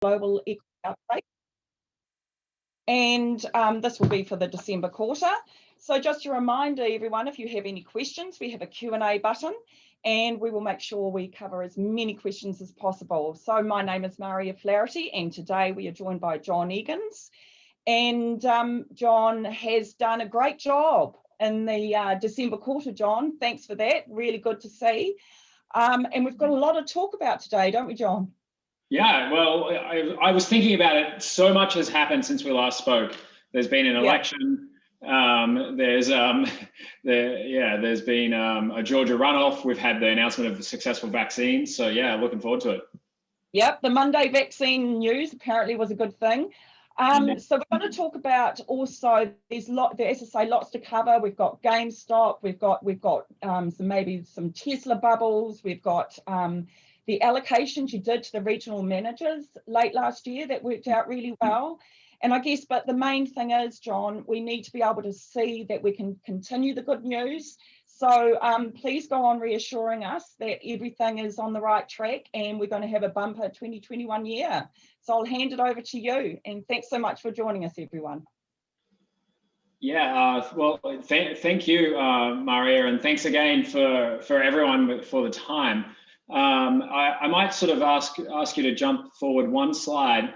global equity update. And this will be for the December quarter. So just a reminder, everyone, if you have any questions, we have a Q&A button and we will make sure we cover as many questions as possible. So my name is Maria Flaherty and today we are joined by John Egan's. And John has done a great job in the December quarter, John. Thanks for that. Really good to see. And we've got a lot to talk about today, don't we, John? Yeah, well, I was thinking about it. So much has happened since we last spoke. There's been an election. There's been a Georgia runoff. We've had the announcement of the successful vaccines. So yeah, looking forward to it. Yep, the Monday vaccine news apparently was a good thing. So we're going to talk about also, as I say, lots to cover. We've got GameStop, we've got some Tesla bubbles, we've got the allocations you did to the regional managers late last year that worked out really well. And I guess, but the main thing is, John, we need to be able to see that we can continue the good news. So please go on reassuring us that everything is on the right track and we're going to have a bumper 2021 year. So I'll hand it over to you. And thanks so much for joining us, everyone. Yeah, well, thank you, Maria, and thanks again for everyone for the time. I might sort of ask you to jump forward one slide.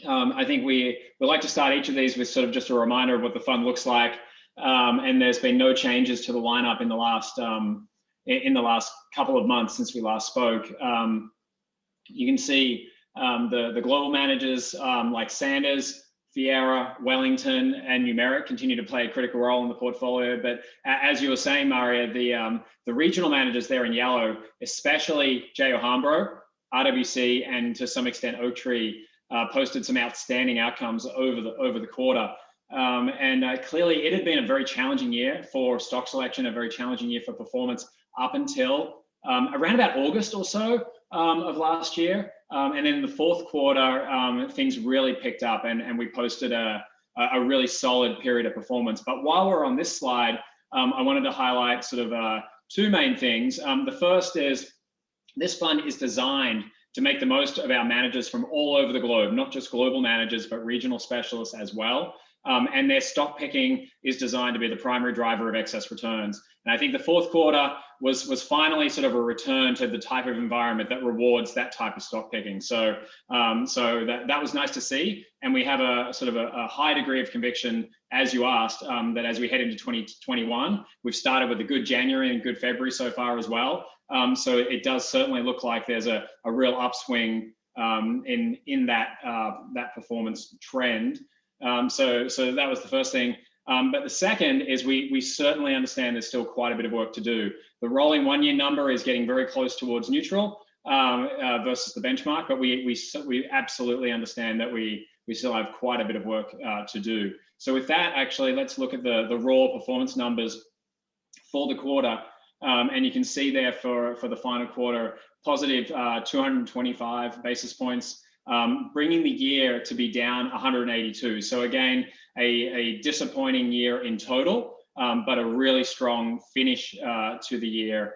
I think we like to start each of these with sort of just a reminder of what the fund looks like. And there's been no changes to the lineup in the last couple of months since we last spoke. You can see the global managers like Sanders, Fiera, Wellington, and Numeric continue to play a critical role in the portfolio. But as you were saying, Maria, the regional managers there in yellow, especially J.O. Hambro, RWC, and to some extent Oaktree, posted some outstanding outcomes over the quarter. And clearly it had been a very challenging year for stock selection, a very challenging year for performance up until around about August or so of last year. And then in the fourth quarter, things really picked up and we posted a really solid period of performance. But while we're on this slide, I wanted to highlight sort of two main things. The first is this fund is designed to make the most of our managers from all over the globe, not just global managers, but regional specialists as well. And their stock picking is designed to be the primary driver of excess returns. And I think the fourth quarter was finally sort of a return to the type of environment that rewards that type of stock picking. So that was nice to see. And we have a sort of a high degree of conviction, as you asked, that as we head into 2021, we've started with a good January and good February so far as well. So it does certainly look like there's a real upswing in that performance trend. So that was the first thing. But the second is we certainly understand there's still quite a bit of work to do. The rolling 1 year number is getting very close towards neutral versus the benchmark, but we absolutely understand that we still have quite a bit of work to do. So with that, actually, let's look at the raw performance numbers for the quarter. And you can see there for the final quarter, positive 225 basis points. Bringing the year to be down 182. So again, a disappointing year in total, but a really strong finish to the year,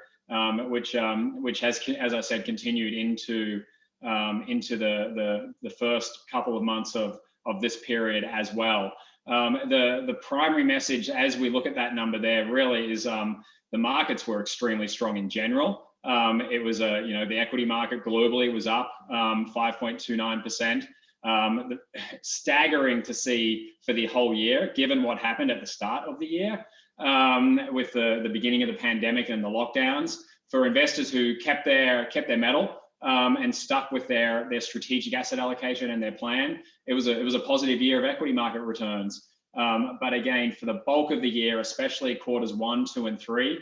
which has, as I said, continued into the first couple of months of this period as well. The primary message as we look at that number there really is the markets were extremely strong in general. It was the equity market globally was up 5.29%. Staggering to see for the whole year, given what happened at the start of the year with the beginning of the pandemic and the lockdowns. For investors who kept their mettle and stuck with their strategic asset allocation and their plan, it was a positive year of equity market returns. But again, for the bulk of the year, especially quarters 1, 2, and 3.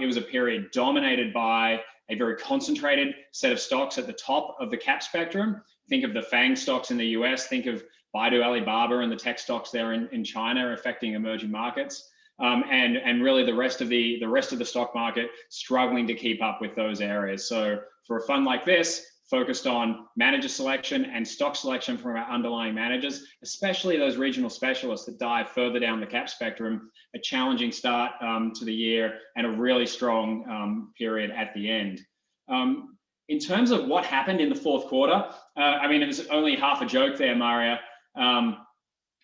It was a period dominated by a very concentrated set of stocks at the top of the cap spectrum. Think of the FANG stocks in the US, think of Baidu, Alibaba, and the tech stocks there in China affecting emerging markets. And really the rest of the stock market struggling to keep up with those areas. So for a fund like this, focused on manager selection and stock selection from our underlying managers, especially those regional specialists that dive further down the cap spectrum, a challenging start to the year and a really strong period at the end. in terms of what happened in the fourth quarter, I mean, it was only half a joke there, Maria.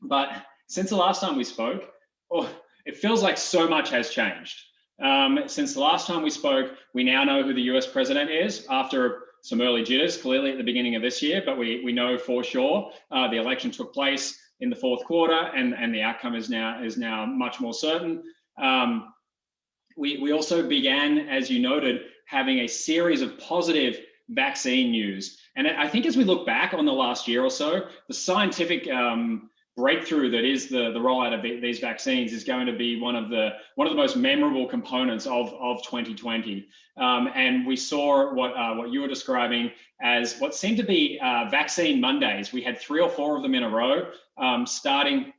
But since the last time we spoke, it feels like so much has changed. Since the last time we spoke, we now know who the US president is after some early jitters, clearly at the beginning of this year, but we know for sure the election took place in the fourth quarter, and the outcome is now much more certain. We also began, as you noted, having a series of positive vaccine news. And I think as we look back on the last year or so, the scientific breakthrough that is the rollout of these vaccines is going to be one of the most memorable components of 2020. And we saw what you were describing as what seemed to be vaccine Mondays. We had 3 or 4 of them in a row, starting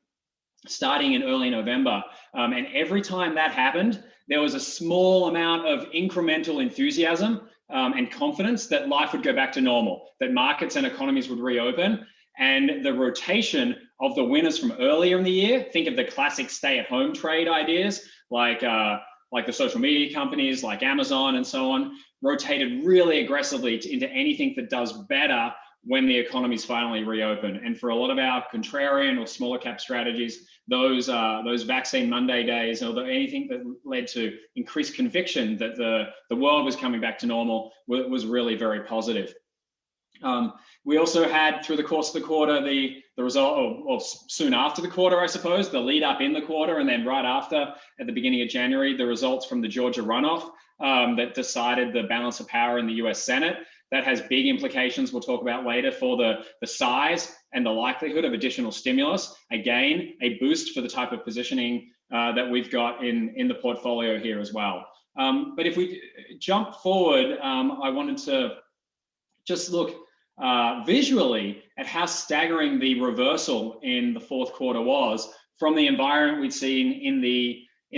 in early November. And every time that happened, there was a small amount of incremental enthusiasm and confidence that life would go back to normal, that markets and economies would reopen. And the rotation of the winners from earlier in the year, think of the classic stay-at-home trade ideas, like the social media companies, like Amazon and so on, rotated really aggressively into anything that does better when the economies finally reopen. And for a lot of our contrarian or smaller cap strategies, those vaccine Monday days, or anything that led to increased conviction that the world was coming back to normal, was really very positive. We also had, through the course of the quarter, the result, or soon after the quarter, I suppose, the lead up in the quarter, and then right after, at the beginning of January, the results from the Georgia runoff that decided the balance of power in the US Senate. That has big implications we'll talk about later for the size and the likelihood of additional stimulus. Again, a boost for the type of positioning that we've got in the portfolio here as well. But if we jump forward, I wanted to just look visually at how staggering the reversal in the fourth quarter was from the environment we'd seen in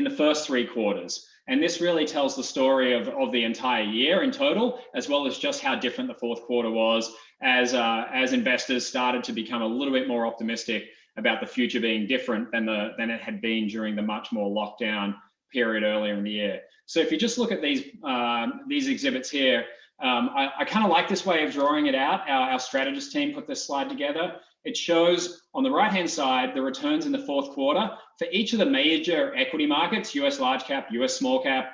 the first 3 quarters. And this really tells the story of the entire year in total, as well as just how different the fourth quarter was as investors started to become a little bit more optimistic about the future being different than it had been during the much more lockdown period earlier in the year. So if you just look at these exhibits here, I kind of like this way of drawing it out. Our strategist team put this slide together. It shows on the right-hand side the returns in the fourth quarter for each of the major equity markets, US large cap, US small cap,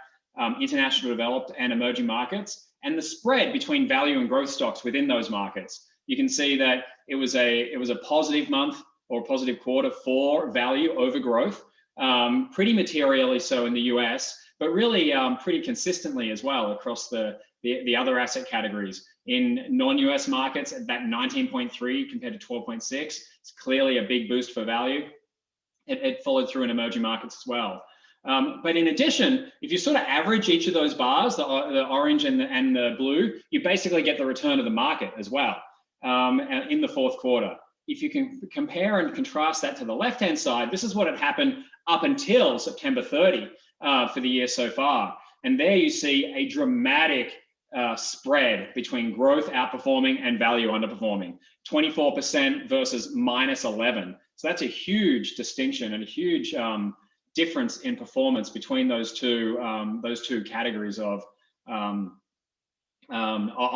international developed and emerging markets, and the spread between value and growth stocks within those markets. You can see that it was a positive month or a positive quarter for value over growth, pretty materially so in the US, but really pretty consistently as well across the other asset categories. In non-US markets, at that 19.3 compared to 12.6, it's clearly a big boost for value. It followed through in emerging markets as well. But in addition, if you sort of average each of those bars, the orange and the blue, you basically get the return of the market as well in the fourth quarter. If you can compare and contrast that to the left-hand side, this is what had happened up until September 30 for the year so far. And there you see a dramatic spread between growth outperforming and value underperforming, 24% versus minus 11. So that's a huge distinction and a huge difference in performance between those two categories of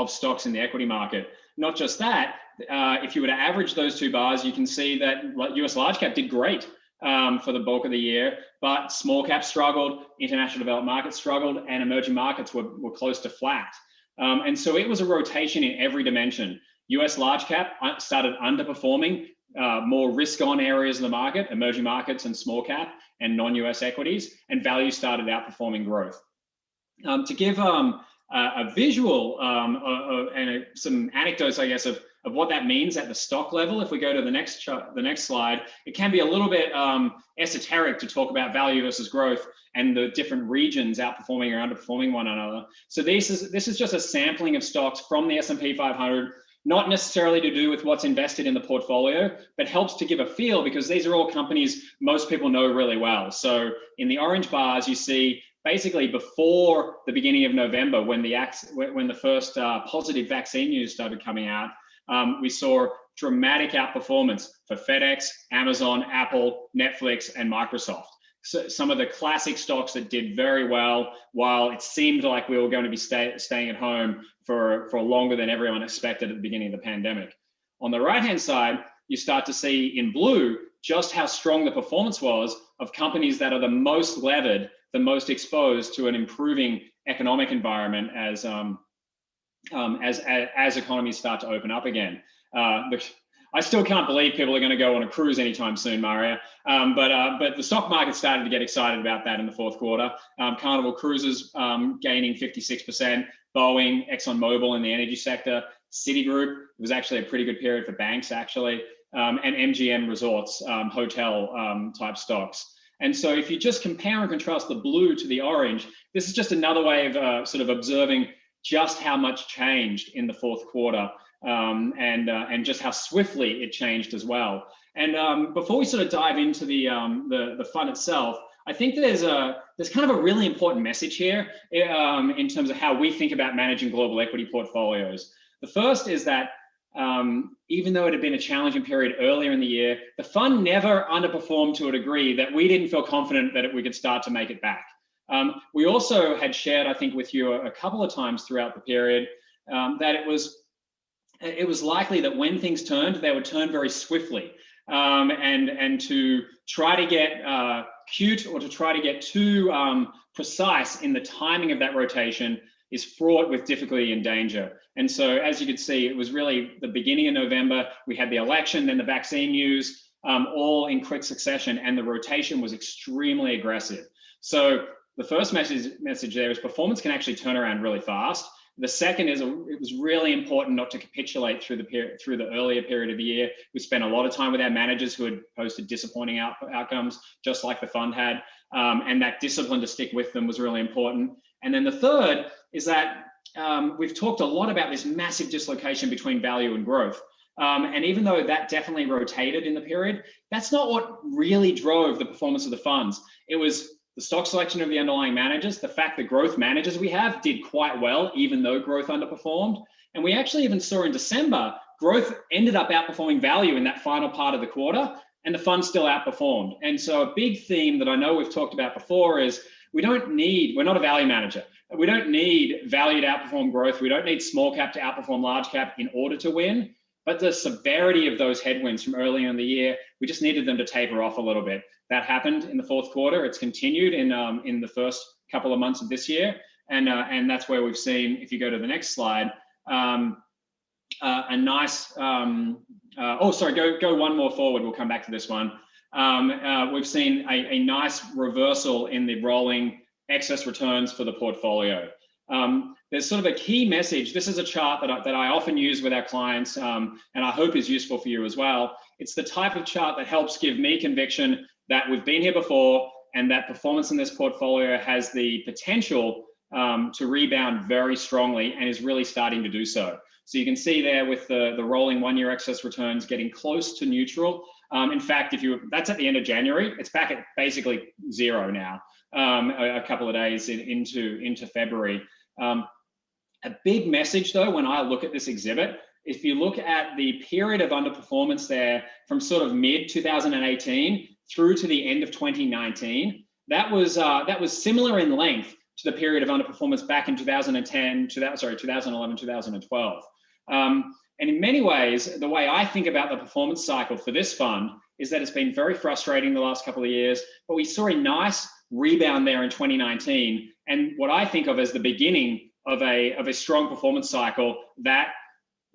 stocks in the equity market. Not just that, if you were to average those 2 bars, you can see that US large cap did great for the bulk of the year, but small cap struggled, international developed markets struggled, and emerging markets were close to flat. And so it was a rotation in every dimension. US large cap started underperforming more risk-on areas of the market, emerging markets and small cap and non-US equities, and value started outperforming growth. To give a visual and some anecdotes, I guess, of what that means at the stock level, if we go to the next slide, it can be a little bit esoteric to talk about value versus growth and the different regions outperforming or underperforming one another. So this is just a sampling of stocks from the S&P 500, not necessarily to do with what's invested in the portfolio, but helps to give a feel because these are all companies most people know really well. So in the orange bars, you see basically before the beginning of November, when the first positive vaccine news started coming out, we saw dramatic outperformance for FedEx, Amazon, Apple, Netflix, and Microsoft. some of the classic stocks that did very well, while it seemed like we were going to be staying at home for longer than everyone expected at the beginning of the pandemic. On the right-hand side, you start to see in blue just how strong the performance was of companies that are the most levered, the most exposed to an improving economic environment as economies start to open up again. I still can't believe people are going to go on a cruise anytime soon, Maria. But the stock market started to get excited about that in the fourth quarter. Carnival Cruises gaining 56%, Boeing, ExxonMobil in the energy sector, Citigroup, it was actually a pretty good period for banks actually, and MGM Resorts, hotel type stocks. And so if you just compare and contrast the blue to the orange, this is just another way of sort of observing just how much changed in the fourth quarter. And just how swiftly it changed as well. And before we sort of dive into the fund itself, I think there's kind of a really important message here in terms of how we think about managing global equity portfolios. The first is that even though it had been a challenging period earlier in the year, the fund never underperformed to a degree that we didn't feel confident that we could start to make it back. We also had shared, I think, with you a couple of times throughout the period that it was likely that when things turned, they would turn very swiftly. And to try to get cute or to try to get too precise in the timing of that rotation is fraught with difficulty and danger. And so, as you could see, it was really the beginning of November. We had the election, then the vaccine news, all in quick succession, and the rotation was extremely aggressive. So the first message there is performance can actually turn around really fast. The second is it was really important not to capitulate through the earlier period of the year. We spent a lot of time with our managers who had posted disappointing outcomes, just like the fund had, and that discipline to stick with them was really important. And then the third is that we've talked a lot about this massive dislocation between value and growth. And even though that definitely rotated in the period, that's not what really drove the performance of the funds. It was the stock selection of the underlying managers, the fact that growth managers we have did quite well, even though growth underperformed. And we actually even saw in December, growth ended up outperforming value in that final part of the quarter, and the fund still outperformed. And so a big theme that I know we've talked about before is we're not a value manager. We don't need value to outperform growth. We don't need small cap to outperform large cap in order to win. But the severity of those headwinds from earlier in the year, we just needed them to taper off a little bit. That happened in the fourth quarter. It's continued in the first couple of months of this year. And that's where we've seen, if you go to the next slide, a nice, go one more forward. We'll come back to this one. We've seen a nice reversal in the rolling excess returns for the portfolio. There's sort of a key message. This is a chart that I often use with our clients, and I hope is useful for you as well. It's the type of chart that helps give me conviction that we've been here before and that performance in this portfolio has the potential to rebound very strongly and is really starting to do so. So you can see there with the rolling 1 year excess returns getting close to neutral. In fact, that's at the end of January, it's back at basically zero now, a couple of days into February. A big message though, when I look at this exhibit, if you look at the period of underperformance there from sort of mid 2018 through to the end of 2019, that was similar in length to the period of underperformance back in 2011, 2012. And in many ways, the way I think about the performance cycle for this fund is that it's been very frustrating the last couple of years, but we saw a nice rebound there in 2019. And what I think of as the beginning of a strong performance cycle that,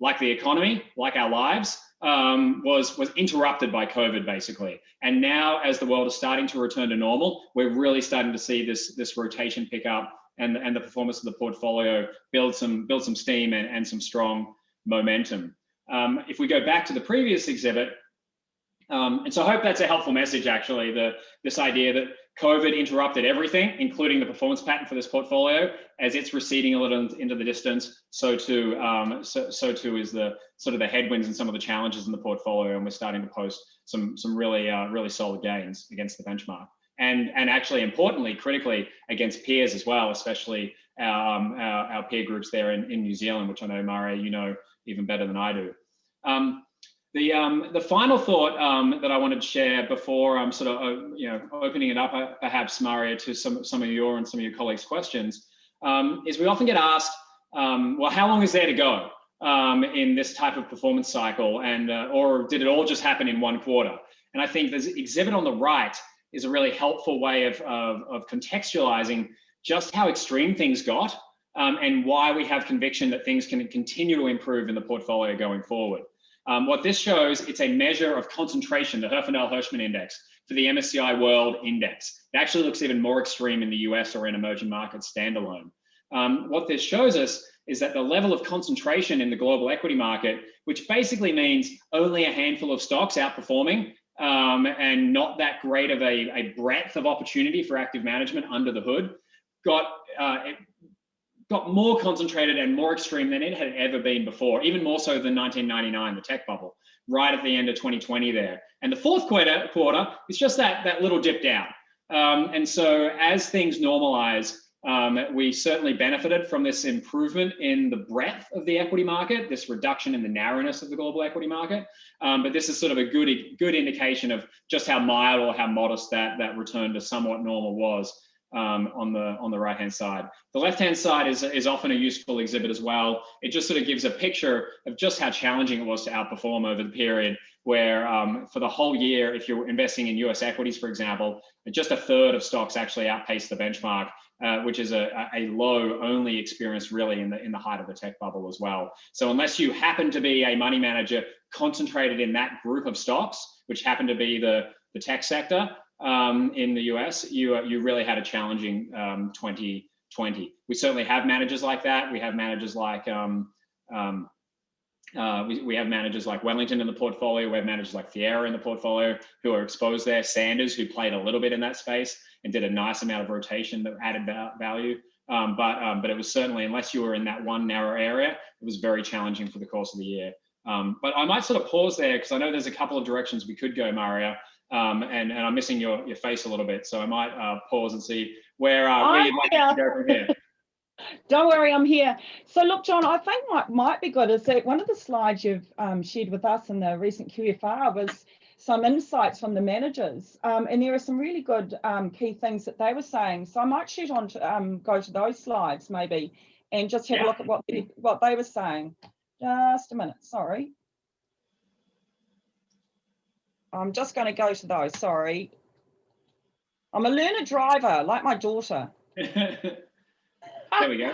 like the economy, like our lives, was interrupted by COVID basically. And now as the world is starting to return to normal, we're really starting to see this rotation pick up and the performance of the portfolio build some steam and some strong momentum. If we go back to the previous exhibit, and so I hope that's a helpful message actually, this idea that COVID interrupted everything, including the performance pattern for this portfolio. As it's receding a little into the distance, so too is the sort of the headwinds and some of the challenges in the portfolio, and we're starting to post some really solid gains against the benchmark, and actually importantly, critically against peers as well, especially our peer groups there in New Zealand, which I know, Maria, you know even better than I do. The final thought that I wanted to share before I'm sort of opening it up perhaps, Maria, to some of your and some of your colleagues' questions is we often get asked, well, how long is there to go in this type of performance cycle, and or did it all just happen in one quarter? And I think this exhibit on the right is a really helpful way of contextualizing just how extreme things got and why we have conviction that things can continue to improve in the portfolio going forward. What this shows, it's a measure of concentration, the Herfindahl-Hirschman Index, for the MSCI World Index. It actually looks even more extreme in the US or in emerging markets standalone. What this shows us is that the level of concentration in the global equity market, which basically means only a handful of stocks outperforming and not that great of a breadth of opportunity for active management under the hood, got more concentrated and more extreme than it had ever been before, even more so than 1999, the tech bubble, right at the end of 2020 there. And the fourth quarter is just that little dip down. And so as things normalize, we certainly benefited from this improvement in the breadth of the equity market, this reduction in the narrowness of the global equity market. But this is sort of a good indication of just how mild or how modest that return to somewhat normal was. On the right-hand side. The left-hand side is often a useful exhibit as well. It just sort of gives a picture of just how challenging it was to outperform over the period where for the whole year, if you're investing in US equities, for example, just a third of stocks actually outpaced the benchmark, which is a low only experience really in the height of the tech bubble as well. So unless you happen to be a money manager concentrated in that group of stocks, which happen to be the tech sector, in the US, you really had a challenging 2020. We certainly have managers like that. We have managers like we have managers like Wellington in the portfolio. We have managers like Fiera in the portfolio who are exposed there. Sanders, who played a little bit in that space and did a nice amount of rotation that added value. But it was certainly, unless you were in that one narrow area, it was very challenging for the course of the year. But I might sort of pause there because I know there's a couple of directions we could go, Maria. And I'm missing your face a little bit, so I might pause and see where you'd like to go from here. Don't worry, I'm here. So look, John, I think what might be good is that one of the slides you've shared with us in the recent QFR was some insights from the managers, and there are some really good key things that they were saying. So I might shoot on to go to those slides maybe and just have a look at what they were saying. Just a minute, sorry. I'm just going to go to those, sorry. I'm a learner driver, like my daughter. There we go.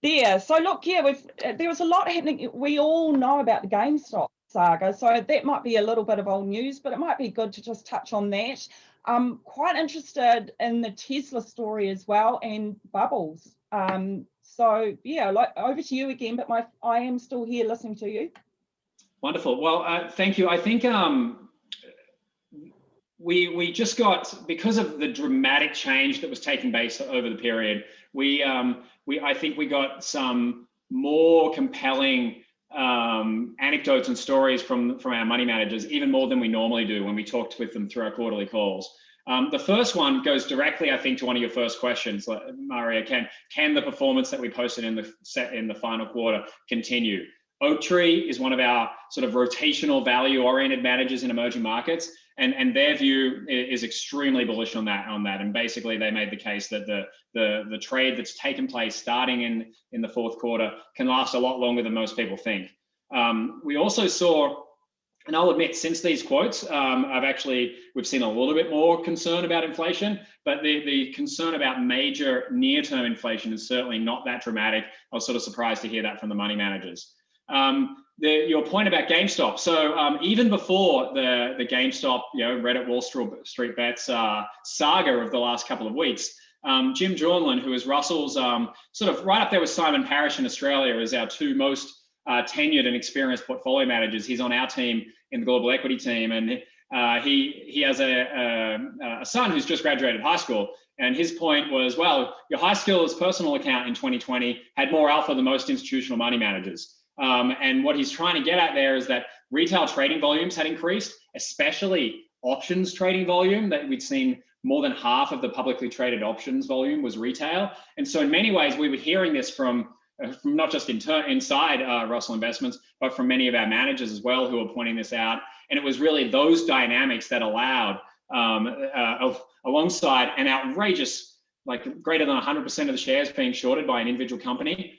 There, so look, yeah, there was a lot happening. We all know about the GameStop saga, so that might be a little bit of old news, but it might be good to just touch on that. I'm quite interested in the Tesla story as well and bubbles. So yeah, over to you again, but I am still here listening to you. Wonderful. Well, thank you. I think we just got, because of the dramatic change that was taking place over the period, I think we got some more compelling anecdotes and stories from our money managers, even more than we normally do when we talked with them through our quarterly calls. The first one goes directly, I think, to one of your first questions, Maria. Can the performance that we posted in the final quarter continue? Oaktree is one of our sort of rotational value-oriented managers in emerging markets, and their view is extremely bullish on that. And basically, they made the case that the trade that's taken place starting in the fourth quarter can last a lot longer than most people think. We also saw, and I'll admit, since these quotes, we've seen a little bit more concern about inflation, but the concern about major near-term inflation is certainly not that dramatic. I was sort of surprised to hear that from the money managers. Your point about GameStop. So even before the GameStop, Reddit Wall Street Bets saga of the last couple of weeks, Jim Jornlin, who is Russell's sort of right up there with Simon Parrish in Australia, is our two most tenured and experienced portfolio managers. He's on our team in the global equity team, and he has a son who's just graduated high school. And his point was, well, your high skills personal account in 2020 had more alpha than most institutional money managers. And what he's trying to get at there is that retail trading volumes had increased, especially options trading volume, that we'd seen more than half of the publicly traded options volume was retail. And so in many ways, we were hearing this from from not just inside Russell Investments, but from many of our managers as well who are pointing this out. And it was really those dynamics that allowed, alongside an outrageous, like greater than 100% of the shares being shorted by an individual company,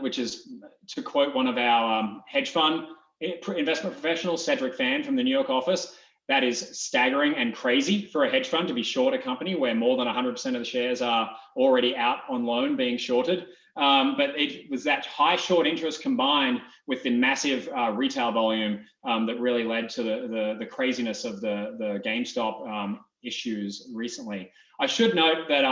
which is, to quote one of our hedge fund investment professionals, Cedric Fan from the New York office, that is staggering and crazy for a hedge fund to be short a company where more than 100% of the shares are already out on loan being shorted. But it was that high short interest combined with the massive retail volume that really led to the craziness of the GameStop issues recently. I should note that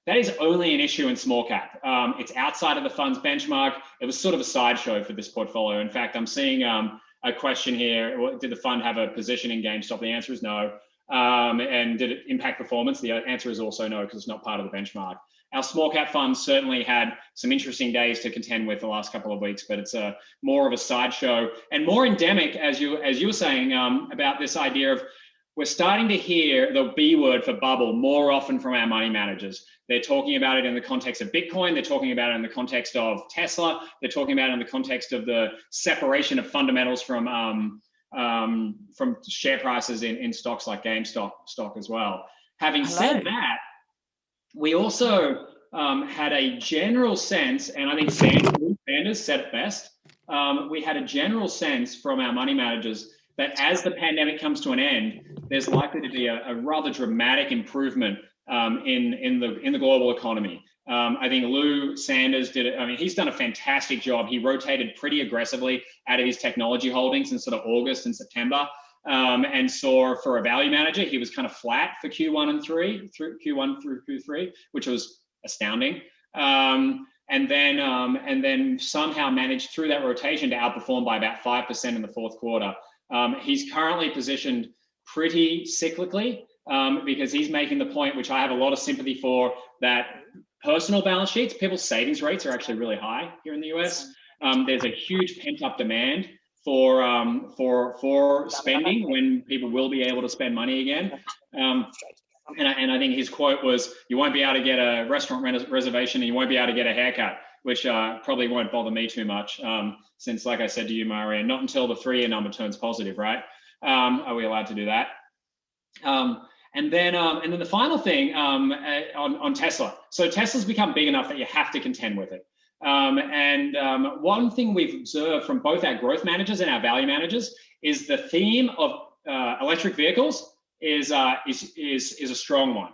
that is only an issue in small cap. It's outside of the fund's benchmark. It was sort of a sideshow for this portfolio. In fact, I'm seeing a question here: did the fund have a position in GameStop? The answer is no. And did it impact performance? The answer is also no, because it's not part of the benchmark. Our small cap funds certainly had some interesting days to contend with the last couple of weeks, but it's more of a sideshow and more endemic, as you were saying, about this idea of, we're starting to hear the B word for bubble more often from our money managers. They're talking about it in the context of Bitcoin. They're talking about it in the context of Tesla. They're talking about it in the context of the separation of fundamentals from share prices in stocks like GameStop stock as well. Having said that, we also had a general sense, and I think Sanders said it best, we had a general sense from our money managers that as the pandemic comes to an end, there's likely to be a rather dramatic improvement in the global economy. I think Lou Sanders did it. I mean, he's done a fantastic job. He rotated pretty aggressively out of his technology holdings in sort of August and September, and saw, for a value manager, he was kind of flat for Q1 through Q3, which was astounding. And then somehow managed through that rotation to outperform by about 5% in the fourth quarter. He's currently positioned pretty cyclically, because he's making the point, which I have a lot of sympathy for, that personal balance sheets, people's savings rates are actually really high here in the US. There's a huge pent-up demand for spending when people will be able to spend money again. And I think his quote was, "You won't be able to get a restaurant reservation, and you won't be able to get a haircut," which probably won't bother me too much, since, like I said to you, Maria, not until the 3-year number turns positive, right? Are we allowed to do that? And then the final thing on Tesla. So Tesla's become big enough that you have to contend with it. One thing we've observed from both our growth managers and our value managers is the theme of electric vehicles is a strong one.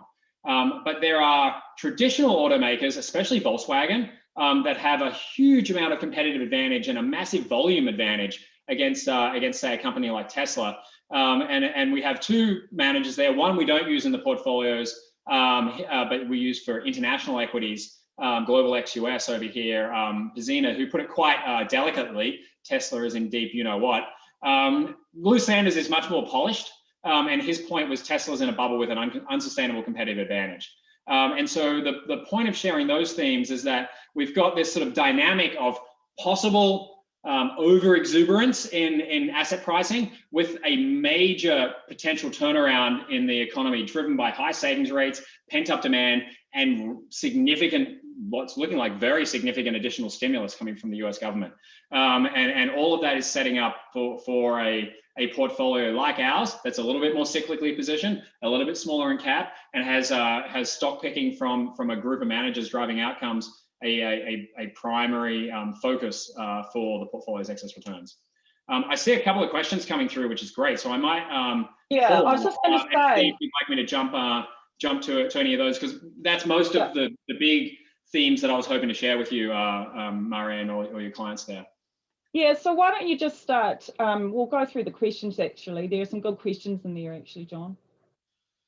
But there are traditional automakers, especially Volkswagen, that have a huge amount of competitive advantage and a massive volume advantage against say, a company like Tesla. And we have two managers there. One we don't use in the portfolios, but we use for international equities, Global XUS over here, Pazina, who put it quite delicately, Tesla is in deep you-know-what. Lou Sanders is much more polished, and his point was Tesla's in a bubble with an unsustainable competitive advantage. And so the point of sharing those themes is that we've got this sort of dynamic of possible over exuberance in asset pricing with a major potential turnaround in the economy driven by high savings rates, pent up demand, and significant, what's looking like very significant additional stimulus coming from the US government. And all of that is setting up for a portfolio like ours that's a little bit more cyclically positioned, a little bit smaller in cap, and has stock picking from a group of managers driving outcomes, a primary focus for the portfolio's excess returns. I see a couple of questions coming through, which is great. So I might I was just going to say, if you'd like me to jump to any of those, because that's most of the big themes that I was hoping to share with you, Marianne, or your clients there. Yeah, so why don't you just start? We'll go through the questions, actually. There are some good questions in there, actually, John.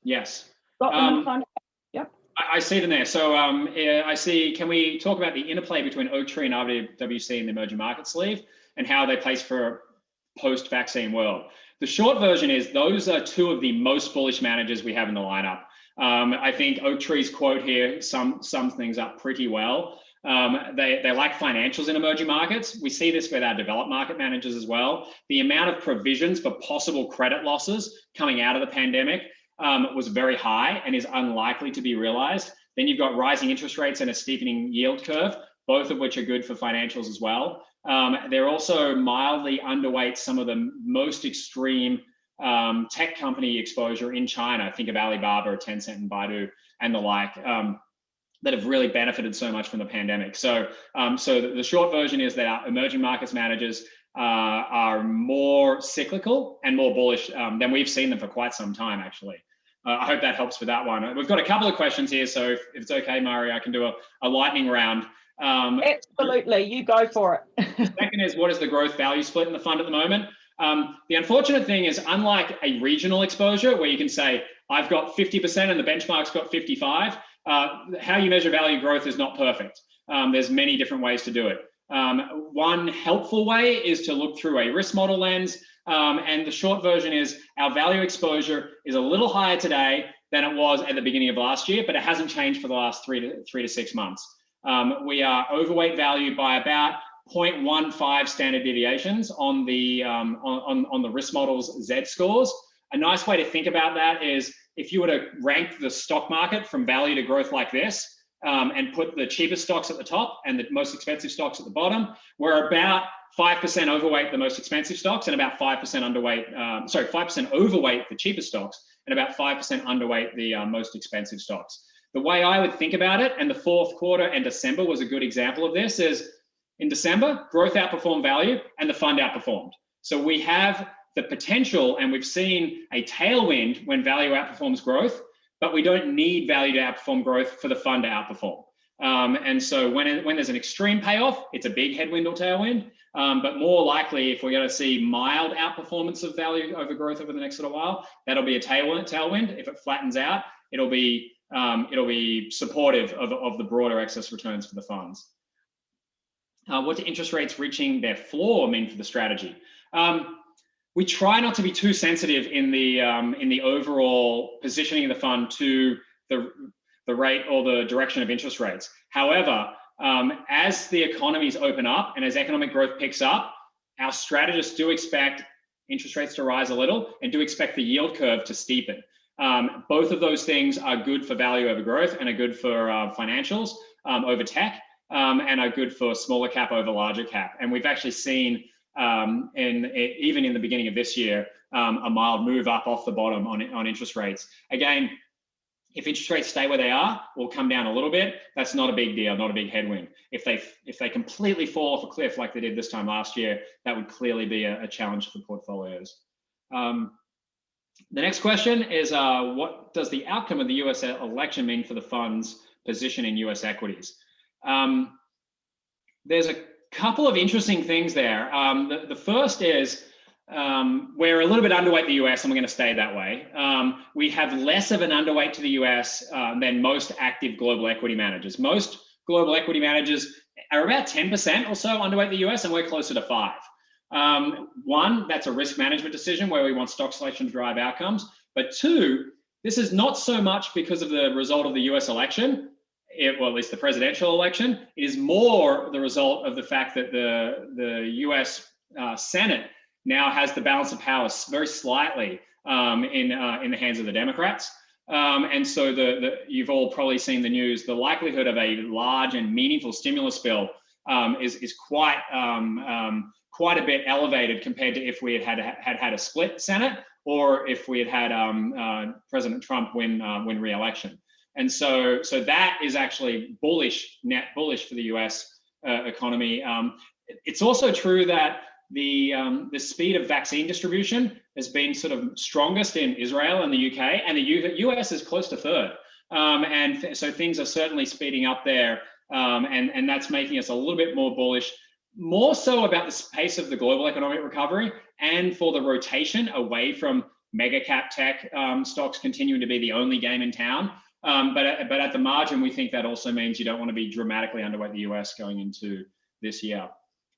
Yes. Got them in front of you? Yep. I see them there. So I see, can we talk about the interplay between Oaktree and RWC in the emerging market sleeve and how they place for a post-vaccine world? The short version is those are two of the most bullish managers we have in the lineup. I think Oaktree's quote here sums things up pretty well. They like financials in emerging markets. We see this with our developed market managers as well. The amount of provisions for possible credit losses coming out of the pandemic was very high and is unlikely to be realized. Then you've got rising interest rates and a steepening yield curve, both of which are good for financials as well. They're also mildly underweight some of the most extreme tech company exposure in China. Think of Alibaba, or Tencent, and Baidu, and the like, that have really benefited so much from the pandemic. So, the short version is that our emerging markets managers are more cyclical and more bullish than we've seen them for quite some time, actually. I hope that helps with that one. We've got a couple of questions here, so if it's okay, Mari, I can do a lightning round. Absolutely, you go for it. The second is, what is the growth value split in the fund at the moment? The unfortunate thing is, unlike a regional exposure where you can say, I've got 50% and the benchmark's got 55, how you measure value growth is not perfect. There's many different ways to do it. One helpful way is to look through a risk model lens. And the short version is, our value exposure is a little higher today than it was at the beginning of last year, but it hasn't changed for the last three to 6 months. We are overweight value by about 0.15 standard deviations on the risk model's Z scores. A nice way to think about that is, if you were to rank the stock market from value to growth like this, and put the cheapest stocks at the top and the most expensive stocks at the bottom, we're about 5% overweight the most expensive stocks and about 5% underweight, 5% overweight the cheapest stocks and about 5% underweight the most expensive stocks. The way I would think about it, and the fourth quarter and December was a good example of this, is in December, growth outperformed value and the fund outperformed. So we have the potential, and we've seen a tailwind when value outperforms growth, but we don't need value to outperform growth for the fund to outperform. And so when there's an extreme payoff, it's a big headwind or tailwind. But more likely, if we're going to see mild outperformance of value over growth over the next little while, that'll be a tailwind. If it flattens out, it'll be supportive of the broader excess returns for the funds. What do interest rates reaching their floor mean for the strategy? We try not to be too sensitive in the overall positioning of the fund to the rate or the direction of interest rates. However, as the economies open up and as economic growth picks up, our strategists do expect interest rates to rise a little and do expect the yield curve to steepen. Both of those things are good for value over growth and are good for financials over tech, and are good for smaller cap over larger cap. And we've actually seen, even in the beginning of this year, a mild move up off the bottom on interest rates. Again, if interest rates stay where they are or come down a little bit, that's not a big deal, not a big headwind. If they completely fall off a cliff like they did this time last year, that would clearly be a challenge for portfolios. The next question is, what does the outcome of the US election mean for the fund's position in US equities? There's a couple of interesting things there. The first is, we're a little bit underweight the US, and we're going to stay that way. We have less of an underweight to the US than most active global equity managers. Most global equity managers are about 10% or so underweight the US, and we're closer to 5%. One, that's a risk management decision where we want stock selection to drive outcomes. But two, this is not so much because of the result of the US election, well, at least the presidential election. It is more the result of the fact that the US Senate now has the balance of power very slightly in the hands of the Democrats. And so you've all probably seen the news. The likelihood of a large and meaningful stimulus bill is quite a bit elevated compared to if we had a split Senate, or if we had President Trump win re-election. And so that is actually net bullish for the US economy. It's also true that the speed of vaccine distribution has been sort of strongest in Israel and the UK, and the US is close to third. So things are certainly speeding up there, and that's making us a little bit more bullish, more so about the pace of the global economic recovery and for the rotation away from mega cap tech stocks continuing to be the only game in town. But at the margin, we think that also means you don't want to be dramatically underweight the US going into this year.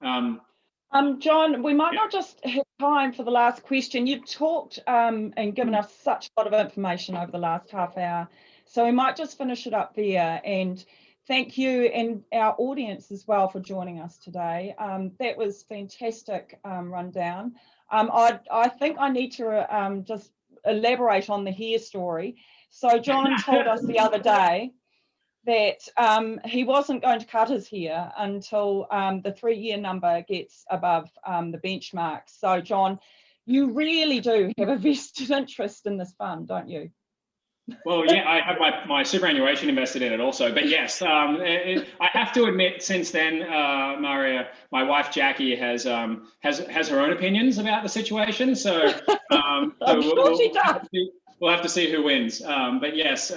John, we might not just have time for the last question. You've talked and given us such a lot of information over the last half hour, so we might just finish it up there. And thank you and our audience as well for joining us today. That was fantastic rundown. I think I need to just elaborate on the hair story. So John told us the other day that he wasn't going to cut his hair until the 3-year number gets above the benchmark. So, John, you really do have a vested interest in this fund, don't you? Well, yeah, I have my superannuation invested in it also. But yes, I have to admit, since then, Maria, my wife Jackie has her own opinions about the situation. So, we'll have to see who wins. But yes,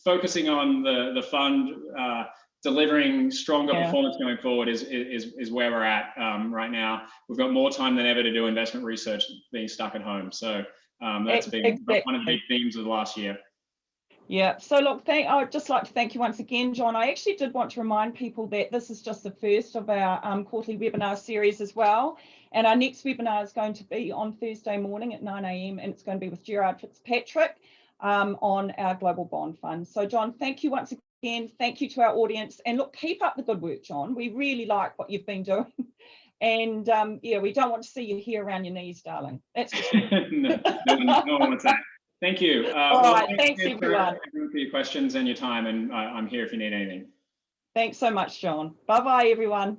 focusing on the fund delivering stronger performance going forward is where we're at right now. We've got more time than ever to do investment research, being stuck at home. So that's been one of the big themes of the last year. Yeah, so look, I'd just like to thank you once again, John. I actually did want to remind people that this is just the first of our quarterly webinar series as well. And our next webinar is going to be on Thursday morning at 9 a.m. and it's going to be with Gerard Fitzpatrick on our Global Bond Fund. So John, thank you once again. Thank you to our audience. And look, keep up the good work, John. We really like what you've been doing. And yeah, we don't want to see you here around your knees, darling. That's just no one wants that. Thank you. All right, thanks everyone for your questions and your time, and I'm here if you need anything. Thanks so much, John. Bye-bye, everyone.